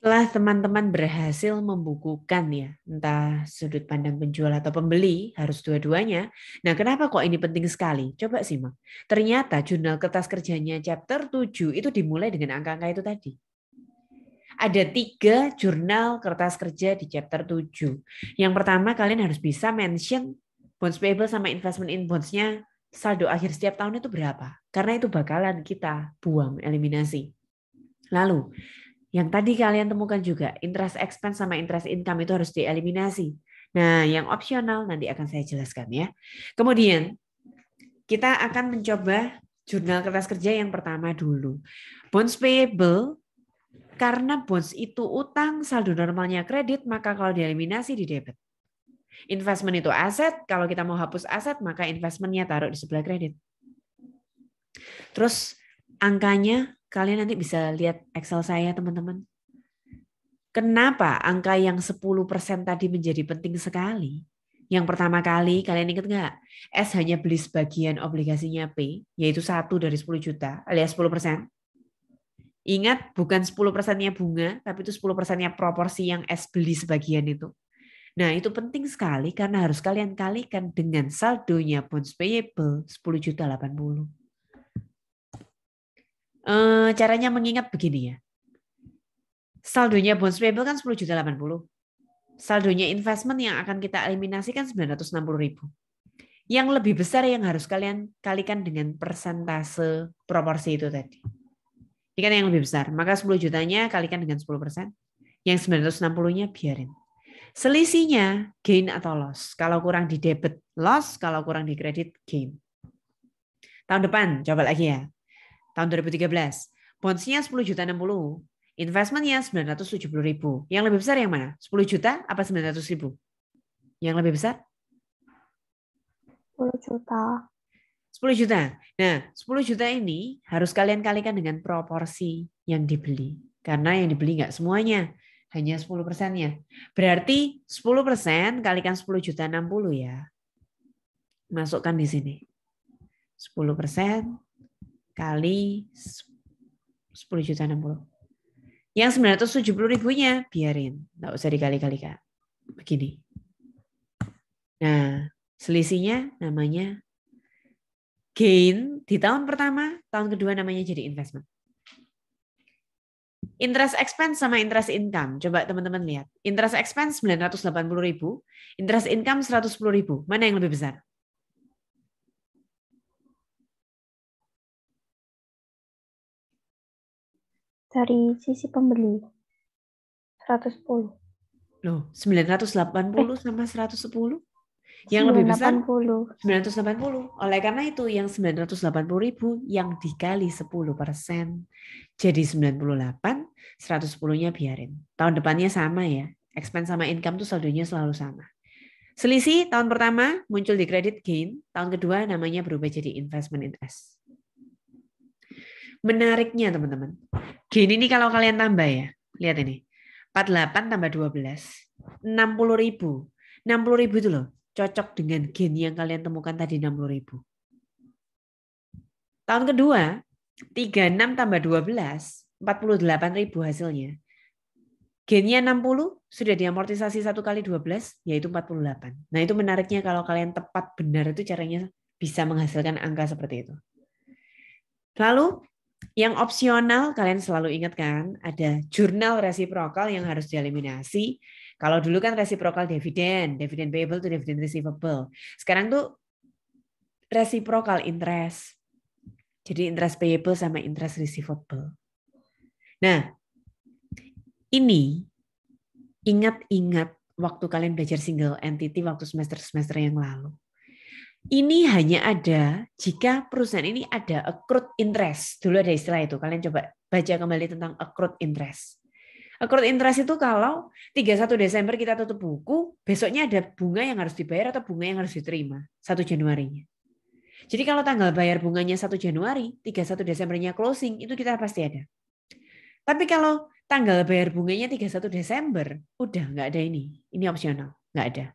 Setelah teman-teman berhasil membukukan ya, entah sudut pandang penjual atau pembeli, harus dua-duanya. Nah, kenapa kok ini penting sekali? Coba simak. Ternyata jurnal kertas kerjanya chapter 7 itu dimulai dengan angka-angka itu tadi. Ada 3 jurnal kertas kerja di chapter 7. Yang pertama, kalian harus bisa mention bonds payable sama investment in bonds-nya saldo akhir setiap tahun itu berapa. Karena itu bakalan kita buang, eliminasi. Lalu, yang tadi kalian temukan juga, interest expense sama interest income itu harus dieliminasi. Nah, yang opsional nanti akan saya jelaskan ya. Kemudian, kita akan mencoba jurnal kertas kerja yang pertama dulu. Bonds payable, karena bonds itu utang, saldo normalnya kredit, maka kalau dieliminasi di debit. Investment itu aset, kalau kita mau hapus aset, maka investmentnya taruh di sebelah kredit. Terus angkanya, kalian nanti bisa lihat Excel saya teman-teman. Kenapa angka yang 10% tadi menjadi penting sekali? Yang pertama kali, kalian ingat nggak? S hanya beli sebagian obligasinya P, yaitu 1 dari 10 juta, alias 10%. Ingat, bukan 10%-nya bunga, tapi itu 10%-nya proporsi yang S beli sebagian itu. Nah, itu penting sekali karena harus kalian kalikan dengan saldonya bonds payable 10 juta 80. Caranya mengingat begini ya. Saldonya bonds payable kan 10 juta 80. Saldonya investment yang akan kita eliminasi kan 960.000. Yang lebih besar yang harus kalian kalikan dengan persentase proporsi itu tadi. Ini kan yang lebih besar. Maka 10 jutanya kalikan dengan 10%. Yang 960-nya biarin. Selisihnya gain atau loss. Kalau kurang di debit, loss. Kalau kurang di kredit, gain. Tahun depan, coba lagi ya. Tahun 2013. Bonds-nya 10 juta 60. Investment-nya 970.000. Yang lebih besar yang mana? 10 juta apa 900.000? Yang lebih besar? 10 juta. 10 juta. Nah, 10 juta ini harus kalian kalikan dengan proporsi yang dibeli. Karena yang dibeli nggak semuanya, hanya 10%-nya. Berarti 10% kalikan 10 juta 60 ya. Masukkan di sini. 10% kali 10 juta 60. Yang 970.000-nya biarin. Nggak usah dikali-kalikan. Begini. Nah, selisihnya namanya gain di tahun pertama, tahun kedua namanya jadi investment. Interest expense sama interest income. Coba teman-teman lihat. Interest expense 980.000, interest income 110.000. Mana yang lebih besar? Dari sisi pembeli 110. Loh, 980 sama 110? Yang lebih besar 980. 980. Oleh karena itu yang 980.000 yang dikali 10%. Jadi 98, 110-nya biarin. Tahun depannya sama ya. Expense sama income tuh saldonya selalu sama. Selisih tahun pertama muncul di credit gain, tahun kedua namanya berubah jadi investment interest. Menariknya teman-teman, gain ini kalau kalian tambah ya, lihat ini. 48 tambah 12, 60.000. 60.000 itu loh, cocok dengan gain yang kalian temukan tadi 60.000. Tahun kedua, 36 tambah 12, 48.000 hasilnya. Gainnya 60, sudah diamortisasi 1 kali 12, yaitu 48. Nah itu menariknya kalau kalian tepat benar itu caranya bisa menghasilkan angka seperti itu. Lalu yang opsional kalian selalu ingatkan ada jurnal resiprokal yang harus dieliminasi. Kalau dulu kan resiprokal dividen, dividen payable to dividen receivable. Sekarang tuh resiprokal interest. Jadi interest payable sama interest receivable. Nah, ini ingat-ingat waktu kalian belajar single entity waktu semester-semester yang lalu. Ini hanya ada jika perusahaan ini ada accrued interest. Dulu ada istilah itu. Kalian coba baca kembali tentang accrued interest. Accrued interest itu kalau 31 Desember kita tutup buku, besoknya ada bunga yang harus dibayar atau bunga yang harus diterima 1 Januarinya. Jadi kalau tanggal bayar bunganya 1 Januari, 31 Desembernya closing, itu kita pasti ada. Tapi kalau tanggal bayar bunganya 31 Desember, udah nggak ada ini. Ini opsional, nggak ada.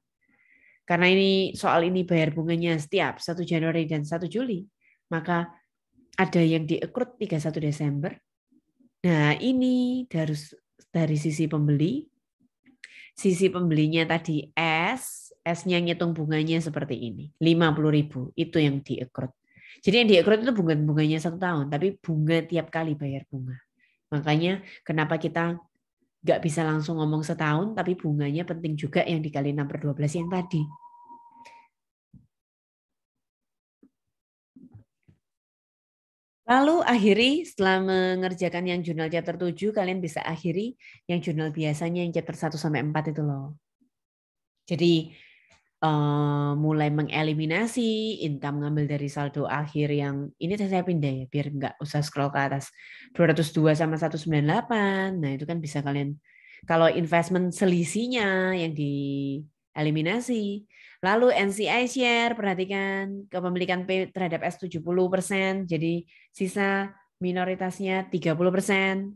Karena ini soal ini bayar bunganya setiap 1 Januari dan 1 Juli, maka ada yang di-accrued 31 Desember. Nah, ini harus dari sisi pembeli. Sisi pembelinya tadi S-nya ngitung bunganya seperti ini. 50.000 itu yang di-accrued. Jadi yang di-accrued itu bukan bunganya 1 tahun, tapi bunga tiap kali bayar bunga. Makanya kenapa kita nggak bisa langsung ngomong setahun, tapi bunganya penting juga yang dikali 6/12 yang tadi. Lalu akhiri setelah mengerjakan yang jurnal chapter 7, kalian bisa akhiri yang jurnal biasanya yang chapter 1-4 itu loh. Jadi mulai mengeliminasi income ngambil dari saldo akhir yang ini saya pindah ya biar nggak usah scroll ke atas 202 sama 198. Nah itu kan bisa kalian kalau investment selisihnya yang dieliminasi. Lalu NCI share, perhatikan kepemilikan P terhadap S 70%, jadi sisa minoritasnya 30%.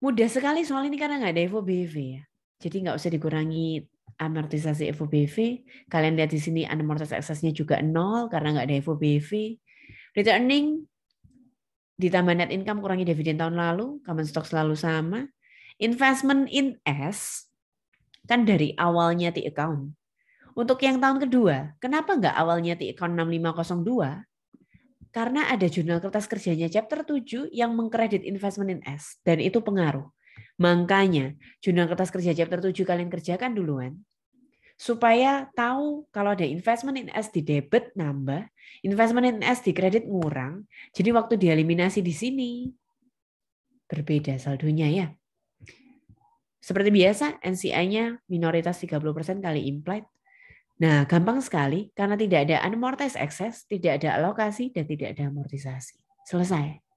Mudah sekali soal ini karena nggak ada FOBV ya. Jadi nggak usah dikurangi amortisasi FOBV. Kalian lihat di sini amortisasi excess-nya juga 0 karena nggak ada FOBV. Retained earning ditambah net income kurangi dividen tahun lalu, common stock selalu sama. Investment in S kan dari awalnya T account. Untuk yang tahun kedua, kenapa nggak awalnya T account 6502? Karena ada jurnal kertas kerjanya chapter 7 yang mengkredit investment in S dan itu pengaruh. Makanya jurnal kertas kerja chapter 7 kalian kerjakan duluan supaya tahu kalau ada investment in S di debit nambah, investment in S di kredit ngurang. Jadi waktu dieliminasi di sini berbeda saldonya ya. Seperti biasa NCI-nya minoritas 30% kali implied. Nah, gampang sekali karena tidak ada unamortized excess, tidak ada alokasi dan tidak ada amortisasi. Selesai.